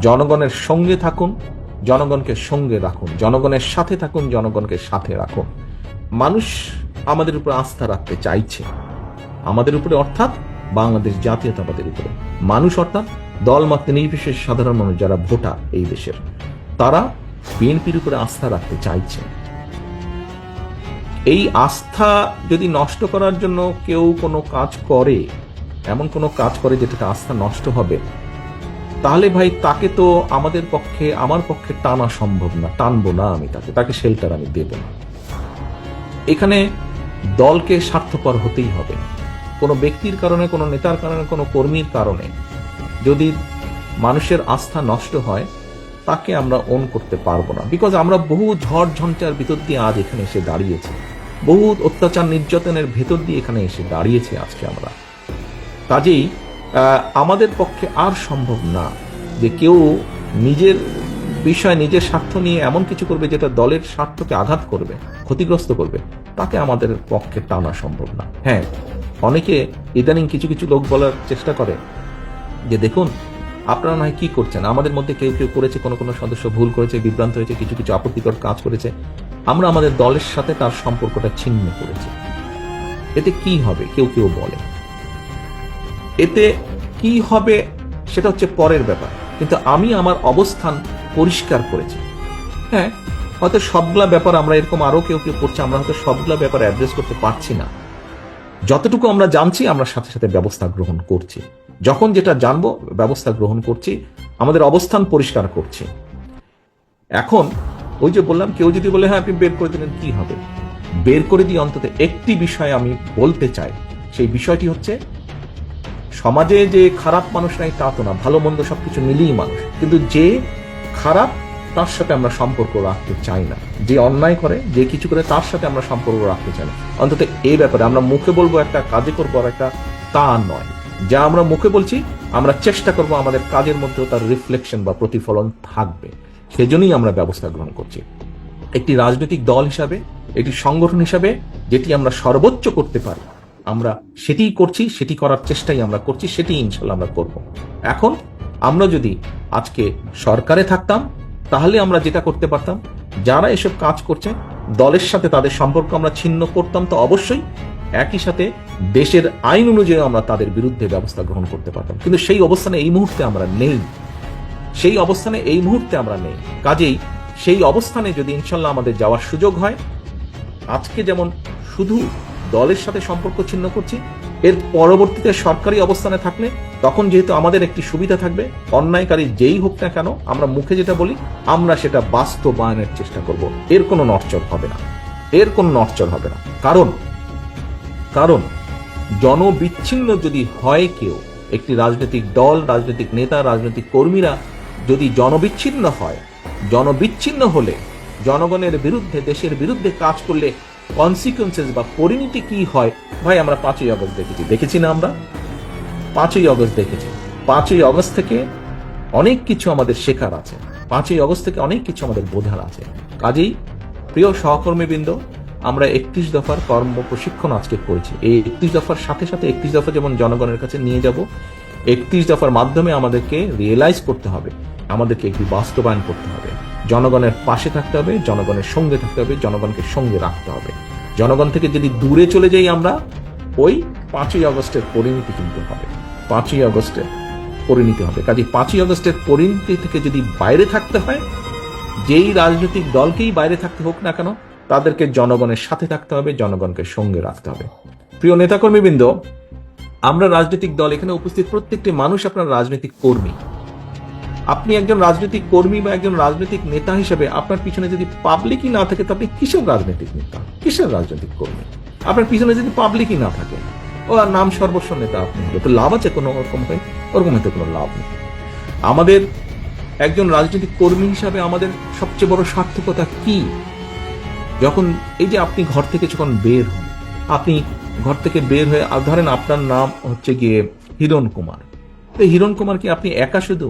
জনগণের সঙ্গে থাকুন, জনগণকে সঙ্গে রাখুন, জনগণের সাথে থাকুন, জনগণকে সাথে রাখুন। মানুষ আমাদের উপর আস্থা রাখতে চাইছে, আমাদের উপরে অর্থাৎ বাংলাদেশ জাতীয়তাবাদের উপরে। মানুষ অর্থাৎ দলমত নির্বিশেষে সাধারণ মানুষ যারা ভোটার এই দেশের, তারা বিএনপির উপরে আস্থা রাখতে চাইছে। এই আস্থা যদি নষ্ট করার জন্য কেউ কোনো কাজ করে, এমন কোনো কাজ করে যেটাতে আস্থা নষ্ট হবে, তাহলে ভাই তাকে তো আমাদের পক্ষে, আমার পক্ষে টানা সম্ভব না, টানবো না আমি তাকে শেল্টার আমি দেব না। এখানে দলকে স্বার্থপর হতেই হবে। কোনো ব্যক্তির কারণে, কোনো নেতার কারণে, কোনো কর্মীর কারণে যদি মানুষের আস্থা নষ্ট হয়, তাকে আমরা ওন করতে পারবো না। বিকজ আমরা বহু ঝড় ঝঞ্ঝার ভিতর দিয়ে আজ এখানে এসে দাঁড়িয়েছি, বহু অত্যাচার নির্যাতনের ভেতর দিয়ে এখানে এসে দাঁড়িয়েছি আজকে আমরা। কাজেই আমাদের পক্ষে আর সম্ভব না যে কেউ নিজের বিষয়, নিজের স্বার্থ নিয়ে এমন কিছু করবে যেটা দলের স্বার্থকে আঘাত করবে, ক্ষতিগ্রস্ত করবে, তাকে আমাদের পক্ষে টানা সম্ভব না। হ্যাঁ, অনেকে ইদানিং কিছু কিছু লোক বলার চেষ্টা করে যে দেখুন আপনারা নয় কি করছেন, আমাদের মধ্যে কেউ কেউ করেছে, কোনো কোনো সদস্য ভুল করেছে, বিভ্রান্ত হয়েছে, কিছু কিছু আপত্তিকর কাজ করেছে, আমরা আমাদের দলের সাথে তার সম্পর্কটা ছিন্ন করেছি, এতে কি হবে কেউ কেউ বলে। এতে কি হবে সেটা হচ্ছে পরের ব্যাপার, কিন্তু আমি আমার অবস্থান পরিষ্কার করেছি। হ্যাঁ, হয়তো সবগুলা ব্যাপার আমরা এরকম আরো কেউ কেউ করছে, আমরা হয়তো সবগুলা ব্যাপার অ্যাড্রেস করতে পারছি না। যতটুকু আমরা জানছি আমরা সাথে সাথে ব্যবস্থা গ্রহণ করছি, যখন যেটা জানবো ব্যবস্থা গ্রহণ করছি, আমাদের অবস্থান পরিষ্কার করছি। এখন ওই যে বললাম, কেউ যদি বলে হ্যাঁ আপনি বের করে দিলেন, কি হবে? বের করে দিয়ে অন্তত একটি বিষয় আমি বলতে চাই, সেই বিষয়টি হচ্ছে সমাজে যে খারাপ মানুষ নাই তা তো না, ভালো মন্দ সবকিছু মিলিয়ে মানুষ, কিন্তু যে খারাপ তার সাথে আমরা সম্পর্ক রাখতে চাই না, যে অন্যায় করে, যে কিছু করে তার সাথে আমরা সম্পর্ক রাখতে চাই না। অন্তত এই ব্যাপারে আমরা মুখে বলবো একটা, কাজে করবো আর একটা, তা নয়। যা আমরা মুখে বলছি আমরা চেষ্টা করব আমাদের কাজের মধ্যেও তার রিফ্লেকশন বা প্রতিফলন থাকবে, সেজন্যই আমরা ব্যবস্থা গ্রহণ করছি। একটি রাজনৈতিক দল হিসাবে, একটি সংগঠন হিসাবে যেটি আমরা সর্বোচ্চ করতে পারি আমরা সেটিই করছি, সেটি করার চেষ্টাই আমরা করছি, সেটি ইনশাল্লাহ আমরা করব। এখন আমরা যদি আজকে সরকারে থাকতাম তাহলে আমরা যেটা করতে পারতাম, যারা এসব কাজ করছে দলের সাথে তাদের সম্পর্ক আমরা ছিন্ন করতাম, তো অবশ্যই একই সাথে দেশের আইন অনুযায়ী আমরা তাদের বিরুদ্ধে ব্যবস্থা গ্রহণ করতে পারতাম। কিন্তু সেই অবস্থানে এই মুহূর্তে আমরা নেই, সেই অবস্থানে এই মুহূর্তে আমরা নেই। কাজেই সেই অবস্থানে যদি ইনশাল্লাহ আমাদের যাওয়ার সুযোগ হয়, আজকে যেমন শুধু দলের সাথে সম্পর্ক ছিন্ন করছি, এর পরবর্তীতে সরকারি অবস্থানে থাকলে তখন যেহেতু আমাদের একটি সুবিধা থাকবে, অন্যায়কারী যেই হোক না কেন আমরা মুখে যেটা বলি আমরা সেটা বাস্তবায়নের চেষ্টা করব। এর কোনো নড়চড় হবে না, এর কোনো নড়চড় হবে না। কারণ জনবিচ্ছিন্ন যদি হয় কেউ, একটি রাজনৈতিক দল, রাজনৈতিক নেতা, রাজনৈতিক কর্মীরা যদি জনবিচ্ছিন্ন হয়, জনবিচ্ছিন্ন হলে জনগণের বিরুদ্ধে, দেশের বিরুদ্ধে কাজ করলে কনসিকুয়েন্সেস বা পরিণতি কি হয় ভাই আমরা 5ই আগস্ট দেখেছি না? আমরা 5ই আগস্ট দেখেছি। 5ই আগস্ট থেকে অনেক কিছু আমাদের শেখার আছে, 5ই আগস্ট থেকে অনেক কিছু আমাদের বোঝার আছে। কাজেই প্রিয় সহকর্মীবৃন্দ, আমরা 31 দফার কর্ম প্রশিক্ষণ আজকে করেছি। এই 31 দফার সাথে সাথে 31 দফা যেমন জনগণের কাছে নিয়ে যাব, 31 দফার মাধ্যমে আমাদেরকে রিয়েলাইজ করতে হবে, আমাদেরকে একটি বাস্তবায়ন করতে হবে, জনগণের পাশে থাকতে হবে, জনগণের সঙ্গে থাকতে হবে, জনগণকে সঙ্গে রাখতে হবে। জনগণ থেকে যদি দূরে চলে যাই আমরা, ওই 5ই আগস্টের পরিণতি কিন্তু হবে, 5ই আগস্টের পরিণতি হবে। কাজে 5ই আগস্টের পরিণতি থেকে যদি বাইরে থাকতে হয়, যেই রাজনৈতিক দলকেই বাইরে থাকতে হোক না কেন, তাদেরকে জনগণের সাথে থাকতে হবে, জনগণকে সঙ্গে রাখতে হবে। প্রিয় নেতাকর্মীবৃন্দ, আমরা রাজনৈতিক দল, এখানে উপস্থিত প্রত্যেকটি মানুষ আপনার রাজনৈতিক কর্মী। আপনি একজন রাজনৈতিক কর্মী বা একজন রাজনৈতিক নেতা হিসেবে আপনার পিছনে যদি পাবলিকই না থাকে, তো আপনি কিসের রাজনৈতিক নেতা, কিসের রাজনৈতিক কর্মী? আপনার পিছনে যদি পাবলিকই না থাকে, ও আর নাম সর্বস্ব নেতা আপনি, তো লাভ আছে কোনো ওরকম হয়তো কোনো লাভ নেই। আমাদের একজন রাজনৈতিক কর্মী হিসাবে আমাদের সবচেয়ে বড় সার্থকতা কি? যখন এই যে আপনি ঘর থেকে যখন বের হন, আপনি ঘর থেকে বের হয়ে ধরেন আপনার নাম হচ্ছে গিয়ে হিরণ কুমার, তো হিরণ কুমার কি আপনি একা শুধু?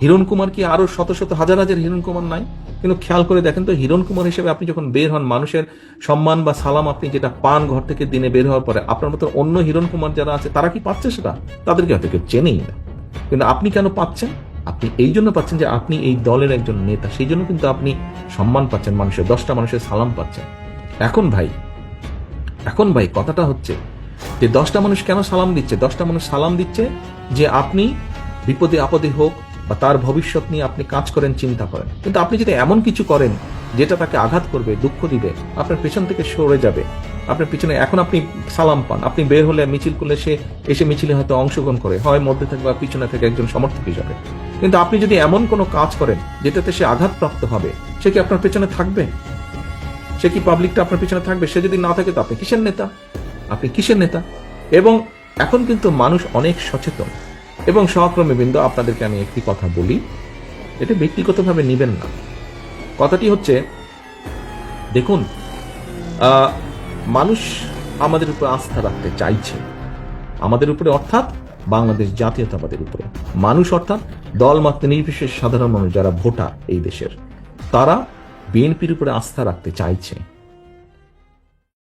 হিরণ কুমার কি আরো শত শত হাজার হাজার হিরণ কুমার নাই? কিন্তু খেয়াল করে দেখেন তো, হিরণ কুমার হিসেবে আপনি যখন বের হন, মানুষের সম্মান বা সালাম আপনি যেটা পান ঘর থেকে দিনে বের হওয়ার পরে, আপনার মতো অন্য হিরণ কুমার যারা আছে তারা কি পাচ্ছে সেটা? তাদেরকে হয়তো কেউ চেনেই না, কিন্তু আপনি কেন পাচ্ছেন? আপনি এই জন্য পাচ্ছেন যে আপনি এই দলের একজন নেতা, সেই জন্য কিন্তু আপনি সম্মান পাচ্ছেন, মানুষের 10টা মানুষের সালাম পাচ্ছেন। এখন ভাই কথাটা হচ্ছে যে 10টা মানুষ কেন সালাম দিচ্ছে? 10টা মানুষ সালাম দিচ্ছে যে আপনি বিপদে আপদে হোক বা তার ভবিষ্যৎ নিয়ে আপনি কাজ করেন, চিন্তা করেন। কিন্তু আপনি যদি এমন কিছু করেন যেটা তাকে আঘাত করবে, দুঃখ দিবে, আপনার পেছন থেকে সরে যাবে, আপনার পিছনে এখন আপনি সালাম পান, আপনি বের হলে মিছিল করলে সে এসে মিছিলে হয়তো অংশগ্রহণ করে, হয় মধ্যে থেকে বা পিছনে থেকে একজন সমর্থক হিসাবে। কিন্তু আপনি যদি এমন কোনো কাজ করেন যেটাতে সে আঘাতপ্রাপ্ত হবে, সে কি আপনার পেছনে থাকবে? সে কি পাবলিকটা আপনার পিছনে থাকবে? সে যদি না থাকে তো আপনি কিসের নেতা? আপনি কিসের নেতা? এবং এখন কিন্তু মানুষ অনেক সচেতন। এবং সহকর্মী বৃন্দ, আপনাদেরকে আমি একটি কথা বলি, এটা ব্যক্তিগতভাবে নিবেন না। কথাটি হচ্ছে, দেখুন, মানুষ আমাদের উপর আস্থা রাখতে চাইছে, আমাদের উপরে, অর্থাৎ বাংলাদেশ জাতীয়তাবাদের উপরে। মানুষ অর্থাৎ দল মত নির্বিশেষে সাধারণ মানুষ যারা ভোটার এই দেশের, তারা বিএনপির উপরে আস্থা রাখতে চাইছে।